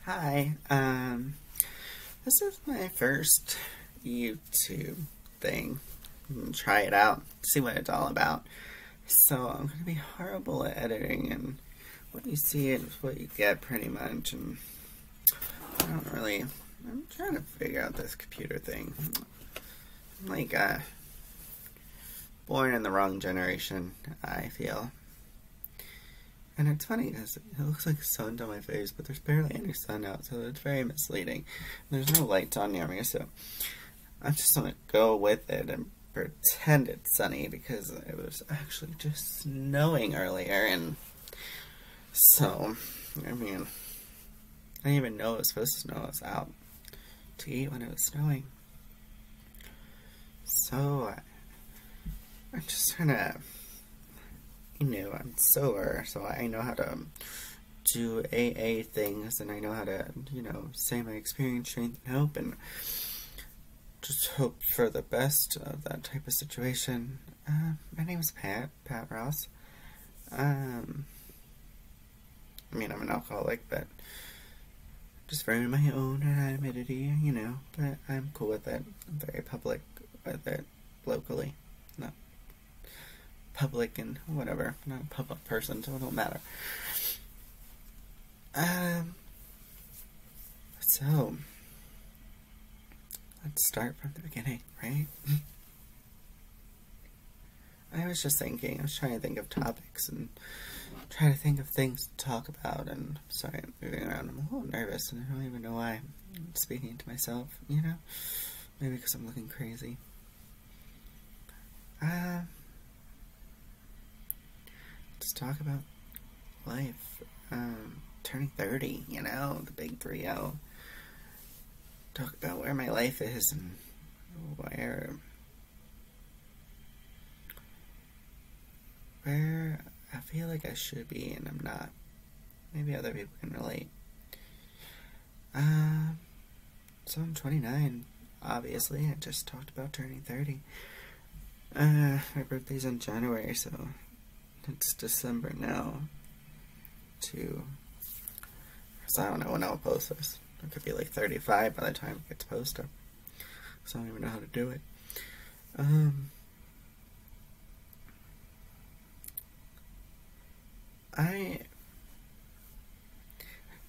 Hi, this is my first YouTube thing. Try it out, see what it's all about. So I'm gonna be horrible at editing, and what you see is what you get pretty much, and I'm trying to figure out this computer thing. I'm like, born in the wrong generation, I feel. And it's funny because it looks like sun on my face, but there's barely any sun out, so it's very misleading. There's no lights on near me, so I'm just gonna go with it and pretend it's sunny because it was actually just snowing earlier, and so, I mean, I didn't even know it was supposed to snow. I was out to eat when it was snowing. So, I'm just trying to, I'm sober, so I know how to do AA things, and I know how to, say my experience, strength, and hope, and just hope for the best of that type of situation. My name is Pat Ross. I'm an alcoholic, but just for my own anonymity, but I'm cool with it. I'm very public with it locally. Not public and whatever. I'm not a public person, so it don't matter. So let's start from the beginning, right? I was just thinking, I was trying to think of topics and trying to think of things to talk about, and sorry, I'm moving around. I'm a little nervous, and I don't even know why I'm speaking to myself, Maybe because I'm looking crazy. Let's talk about life. Turning 30, the big 3-0. Talk about where my life is and where I feel like I should be and I'm not. Maybe other people can relate. So I'm 29, obviously. I just talked about turning 30. My birthday's in January, so it's December now. So I don't know when I'll post this. It could be like 35 by the time it gets posted. So I don't even know how to do it.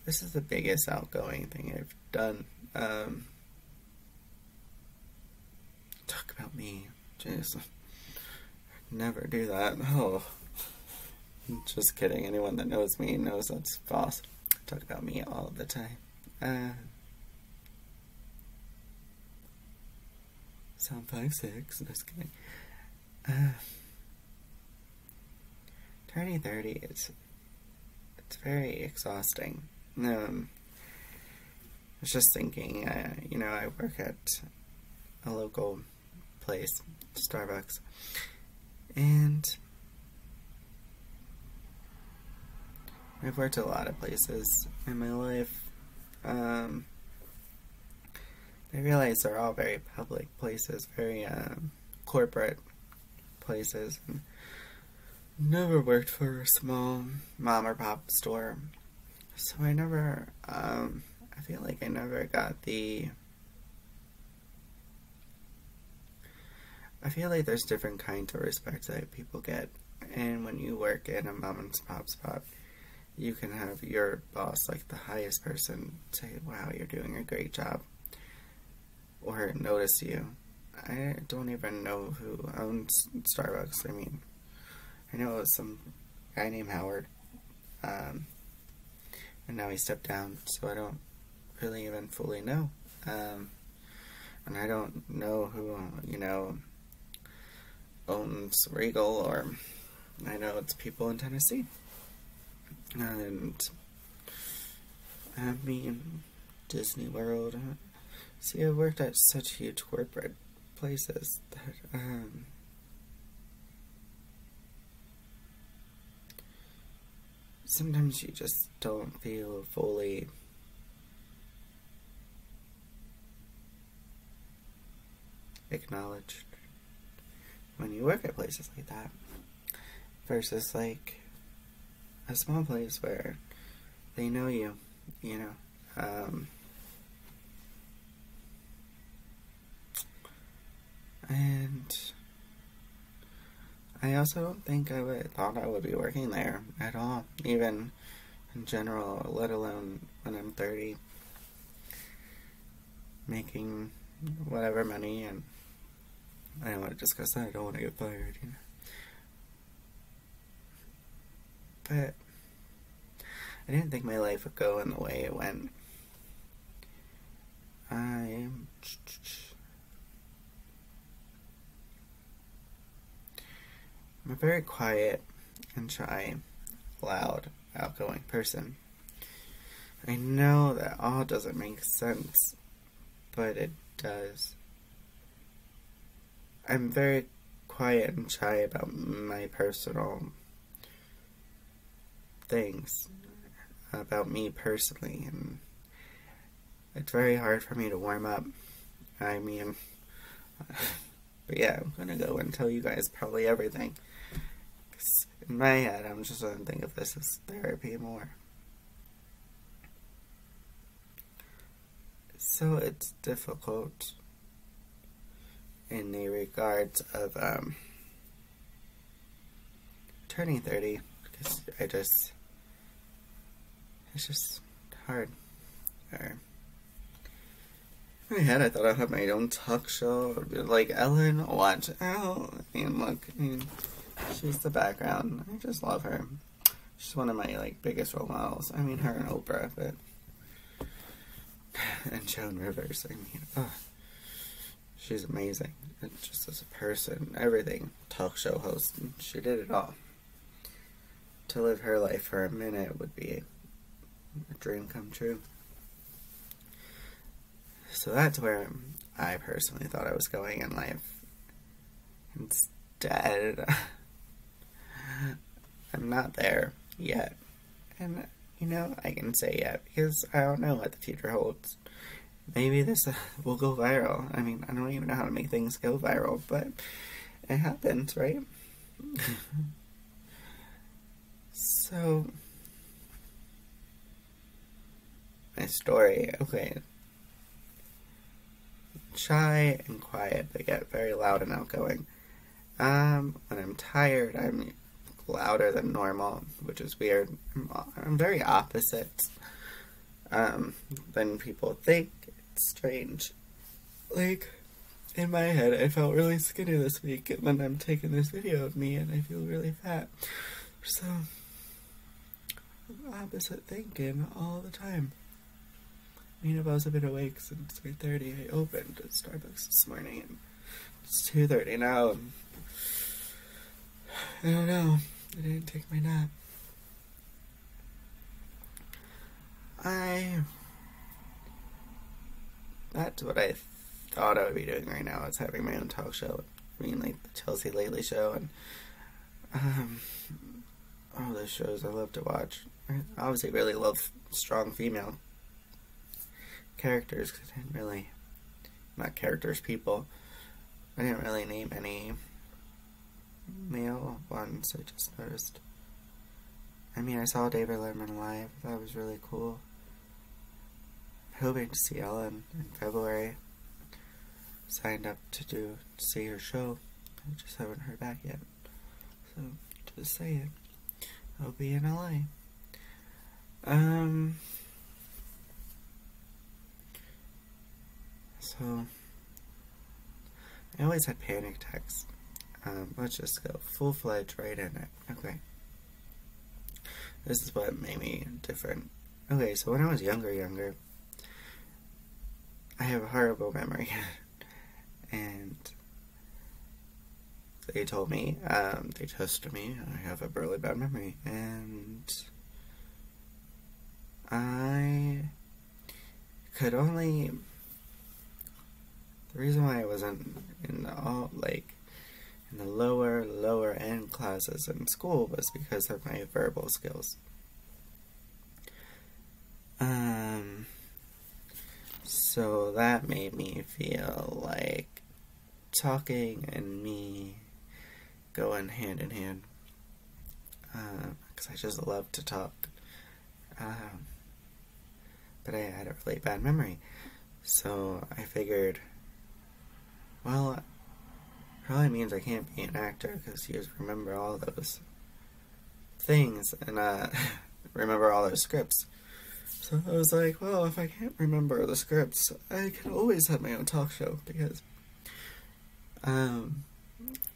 This is the biggest outgoing thing I've done. Talk about me. Jeez. Never do that. Oh. Just kidding. Anyone that knows me knows that's false. I talk about me all the time. So I'm 5'6", just kidding. Turning 30 it's very exhausting. I was just thinking, I work at a local place, Starbucks, and I've worked a lot of places in my life. I realize they're all very public places, very corporate places. And never worked for a small mom or pop store, so I never. I feel like I never got the. I feel like there's different kinds of respect that people get, and when you work in a mom and pop spot, you can have your boss, like the highest person, say, "Wow, you're doing a great job," or notice you. I don't even know who owns Starbucks. I know it was some guy named Howard, and now he stepped down, so I don't really even fully know. And I don't know who, owns Regal, or I know it's people in Tennessee. And Disney World. See, I worked at such huge corporate places that, sometimes you just don't feel fully acknowledged when you work at places like that, versus like a small place where they know you, Um, and I also don't think thought I would be working there at all, even in general, let alone when I'm 30, making whatever money, and I don't want to discuss that, I don't want to get fired, you know. But I didn't think my life would go in the way it went. I'm a very quiet and shy, loud, outgoing person. I know that all doesn't make sense, but it does. I'm very quiet and shy about my personal things, about me personally, and it's very hard for me to warm up. I mean, but yeah, I'm gonna go and tell you guys probably everything. 'Cause in my head, I'm just gonna think of this as therapy more. So it's difficult in the regards of turning 30, because it's just hard. Or, in my head, I thought I'd have my own talk show, like Ellen. Watch out! I mean, look, she's the background. I just love her. She's one of my biggest role models. I mean, her and Oprah, but and Joan Rivers. I mean, she's amazing. And just as a person, everything. Talk show host, and she did it all. To live her life for a minute would be a dream come true. So that's where I personally thought I was going in life. Instead, I'm not there yet. And, I can say yet, because I don't know what the future holds. Maybe this will go viral. I mean, I don't even know how to make things go viral, but it happens, right? So, my story, okay. Shy and quiet, but yet very loud and outgoing. When I'm tired, I'm louder than normal, which is weird. I'm very opposite than people think. It's strange. In my head, I felt really skinny this week, and then I'm taking this video of me, and I feel really fat. So, opposite thinking all the time. I mean, if I was a bit awake since 3:30, I opened at Starbucks this morning, and it's 2:30 now, and I don't know, I didn't take my nap. That's what I thought I would be doing right now, is having my own talk show. I mean, the Chelsea Lately Show, and, all those shows I love to watch. I obviously really love strong female characters, because I didn't really, not characters, people, I didn't really name any male ones. I just noticed. I mean, I saw David Letterman live. That was really cool. Hoping to see Ellen in February. Signed up to see her show. I just haven't heard back yet. So, just saying. I'll be in LA. So, I always had panic attacks. Let's just go full-fledged right in it. Okay. This is what made me different. Okay, so when I was younger, I have a horrible memory. And they told me, they tested me, I have a really bad memory. And I could only, the reason why I wasn't in the lower end classes in school was because of my verbal skills. So that made me feel like talking and me going hand in hand. Because I just love to talk. But but I had a really bad memory. So I figured, well, it probably means I can't be an actor because you just remember all those things and remember all those scripts. So I was like, well, if I can't remember the scripts, I can always have my own talk show because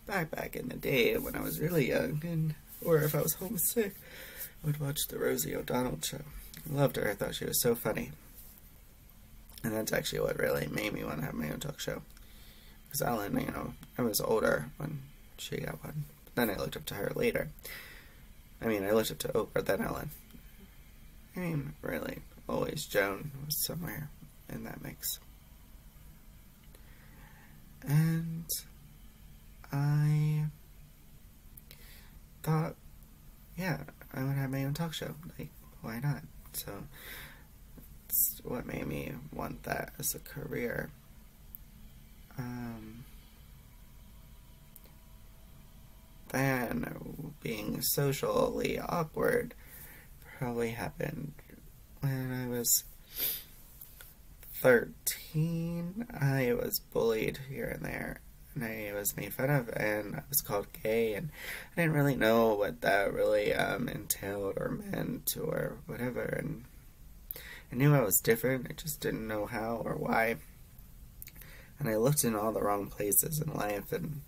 back in the day when I was really young, or if I was homesick, I would watch the Rosie O'Donnell show. I loved her. I thought she was so funny. And that's actually what really made me want to have my own talk show. Because Ellen, I was older when she got one. Then I looked up to her later. I looked up to Oprah, then Ellen. Really, always Joan was somewhere in that mix. And I thought, yeah, I would have my own talk show. Like, why not? So, it's what made me want that as a career. Then, being socially awkward probably happened when I was 13. I was bullied here and there, and I was made fun of, and I was called gay, and I didn't really know what that really entailed or meant or whatever, and I knew I was different, I just didn't know how or why, and I looked in all the wrong places in life, and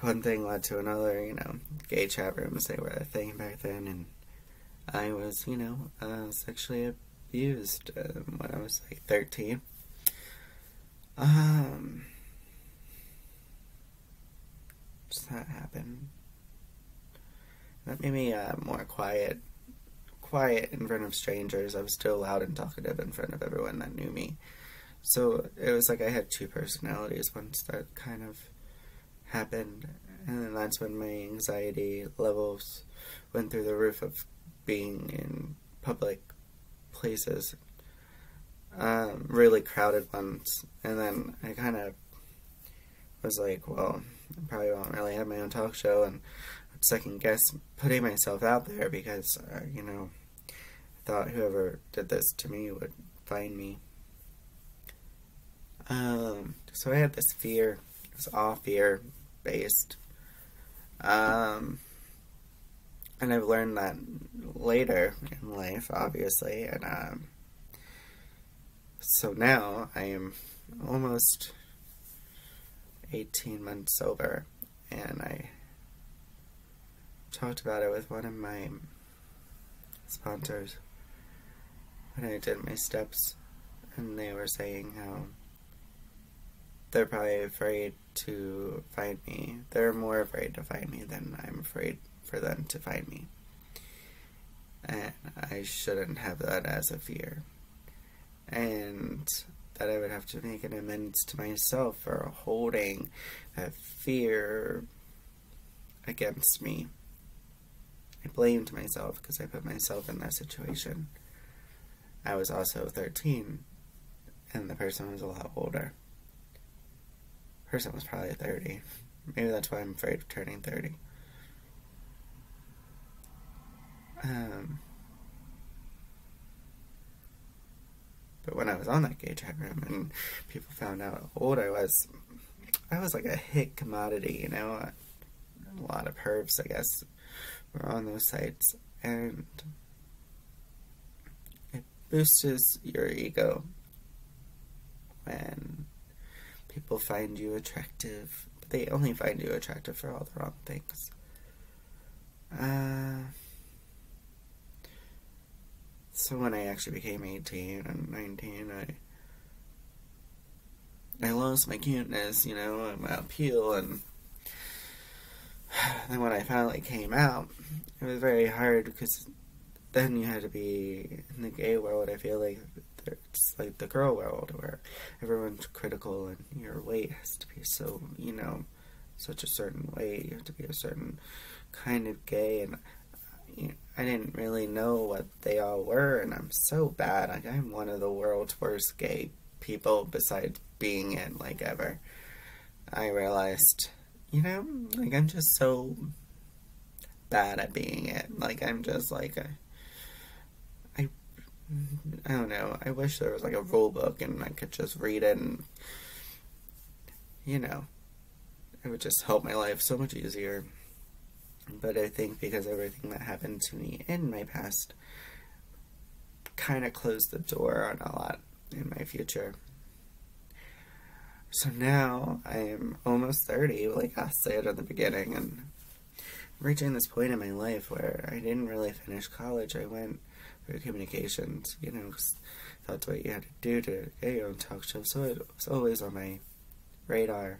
one thing led to another. Gay chat rooms, they were a thing back then, and I was, sexually abused when I was like 13. Just that happened. That made me more quiet in front of strangers. I was still loud and talkative in front of everyone that knew me. So it was like I had two personalities once that kind of happened. And then that's when my anxiety levels went through the roof of being in public places, really crowded ones, and then I kind of was like, well, I probably won't really have my own talk show, and I'd second guess putting myself out there because, I thought whoever did this to me would find me. So I had this fear. It was all fear-based. And I've learned that later in life, obviously, and so now I am almost 18 months sober, and I talked about it with one of my sponsors when I did my steps, and they were saying how they're probably afraid to find me. They're more afraid to find me than I'm afraid for them to find me. And I shouldn't have that as a fear. And that I would have to make an amends to myself for holding that fear against me. I blamed myself because I put myself in that situation. I was also 13, and the person was a lot older. The person was probably 30. Maybe that's why I'm afraid of turning 30. But when I was on that gay chat room and people found out how old I was like a hit commodity, A lot of pervs, I guess, were on those sites, and it boosts your ego when people find you attractive, but they only find you attractive for all the wrong things. So when I actually became 18 and 19, I lost my cuteness, and my appeal, and then when I finally came out, it was very hard because then you had to be in the gay world. I feel like it's like the girl world where everyone's critical and your weight has to be so, such a certain way. You have to be a certain kind of gay, and I didn't really know what they all were, and I'm so bad. Like, I'm one of the world's worst gay people besides being it, ever. I realized, I'm just so bad at being it. I'm just I don't know. I wish there was like a rule book and I could just read it and, you know, it would just help my life so much easier. But I think because everything that happened to me in my past kind of closed the door on a lot in my future. So now I am almost 30, like I said at the beginning, and reaching this point in my life where I didn't really finish college. I went for communications, you know, 'cause that's what you had to do to get your own talk show. So it was always on my radar,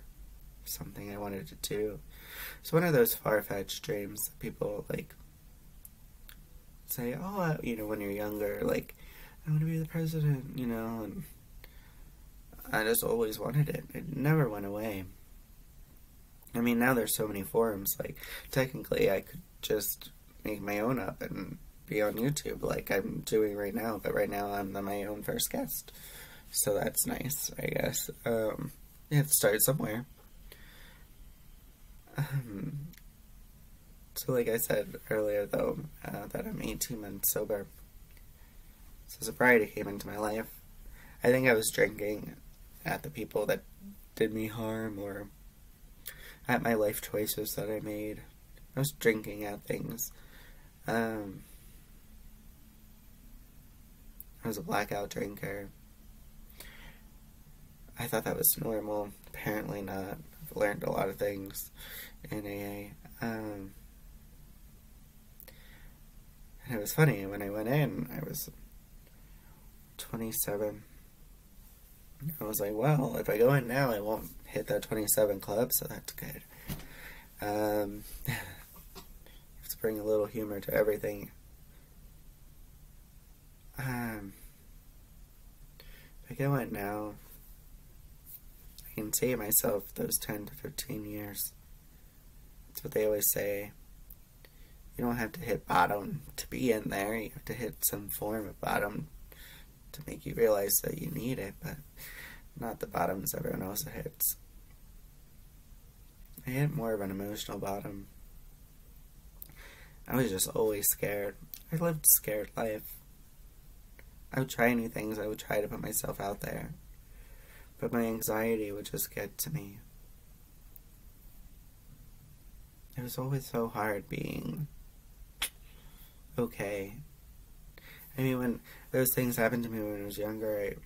something I wanted to do. It's one of those far-fetched dreams that people, like, say, oh, you know, when you're younger, like, I want to be the president, you know, and I just always wanted it. It never went away. I mean, now there's so many forums, like, technically I could just make my own up and be on YouTube like I'm doing right now, but right now I'm my own first guest. So that's nice, I guess. You have to start somewhere. So like I said earlier, though, that I'm 18 months sober. So sobriety came into my life. I think I was drinking at the people that did me harm, or at my life choices that I made. I was drinking at things. I was a blackout drinker. I thought that was normal. Apparently not. I've learned a lot of things in AA. And it was funny, when I went in, I was 27. I was like, well, if I go in now, I won't hit that 27 club, so that's good. You have to bring a little humor to everything. If I go in now, I can save myself those 10 to 15 years. That's what they always say. You don't have to hit bottom to be in there. You have to hit some form of bottom to make you realize that you need it, but not the bottoms everyone else hits. I hit more of an emotional bottom. I was just always scared. I lived a scared life. I would try new things. I would try to put myself out there. But my anxiety would just get to me. It was always so hard being okay. I mean, when those things happened to me when I was younger, it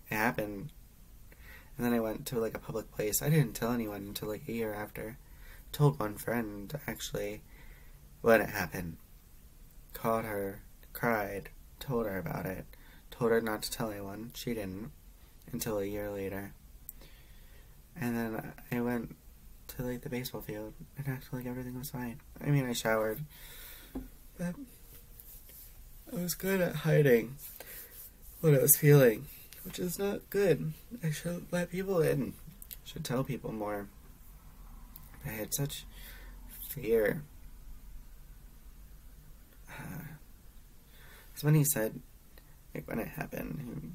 happened. And then I went to like a public place. I didn't tell anyone until like a year after. I told one friend, actually, when it happened. Called her, cried, told her about it. Told her not to tell anyone. She didn't until a year later. And then I went to like the baseball field and acted like everything was fine. I mean, I showered, but I was good at hiding what I was feeling, which is not good. I should let people in. I should tell people more. I had such fear. Because when he said, like when it happened,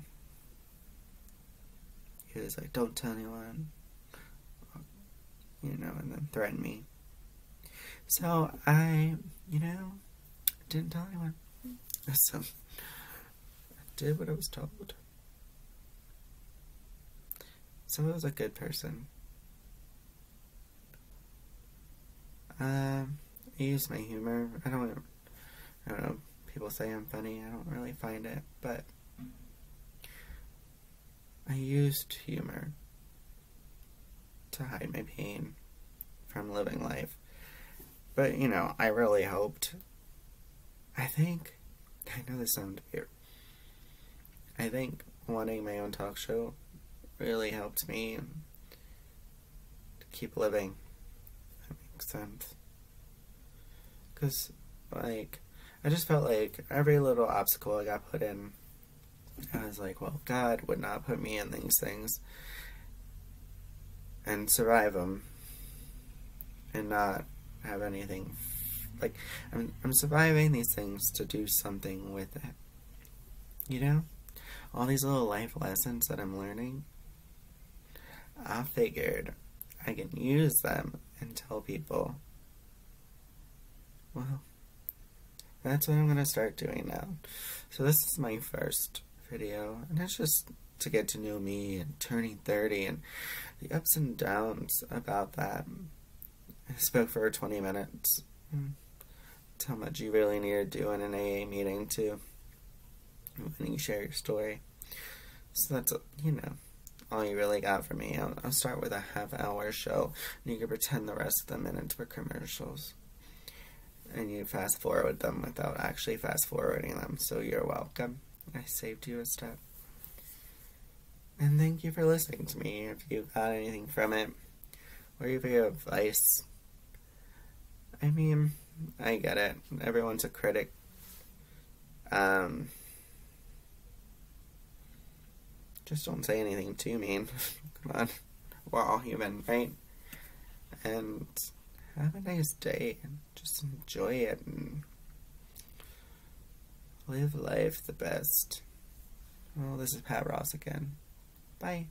he was like, don't tell anyone, you know, and then threatened me. So I, you know, didn't tell anyone. So I did what I was told. So I was a good person. I use my humor. I don't know. People say I'm funny. I don't really find it, but I used humor to hide my pain from living life. But, you know, I really hoped. I know this sounds weird. I think wanting my own talk show really helped me to keep living. If that makes sense. Because, like, I just felt like every little obstacle I got put in, I was like, well, God would not put me in these things and survive them and not have anything. Like, I'm surviving these things to do something with it. You know? All these little life lessons that I'm learning, I figured I can use them and tell people, well, That's what I'm gonna start doing now. So this is my first video, and it's just to get to know me and turning 30 and the ups and downs about that. I spoke for 20 minutes. It's how much you really need to do in an AA meeting too, when you share your story. So that's, all you really got from me. I'll start with a half-hour show, and you can pretend the rest of the minutes were commercials. And you fast forward them without actually fast forwarding them, so you're welcome. I saved you a step. And thank you for listening to me. If you got anything from it, or if you have advice, I mean, I get it. Everyone's a critic. Just don't say anything too mean. Come on. We're all human, right? And have a nice day and just enjoy it and live life the best. Well, this is Pat Ross again. Bye.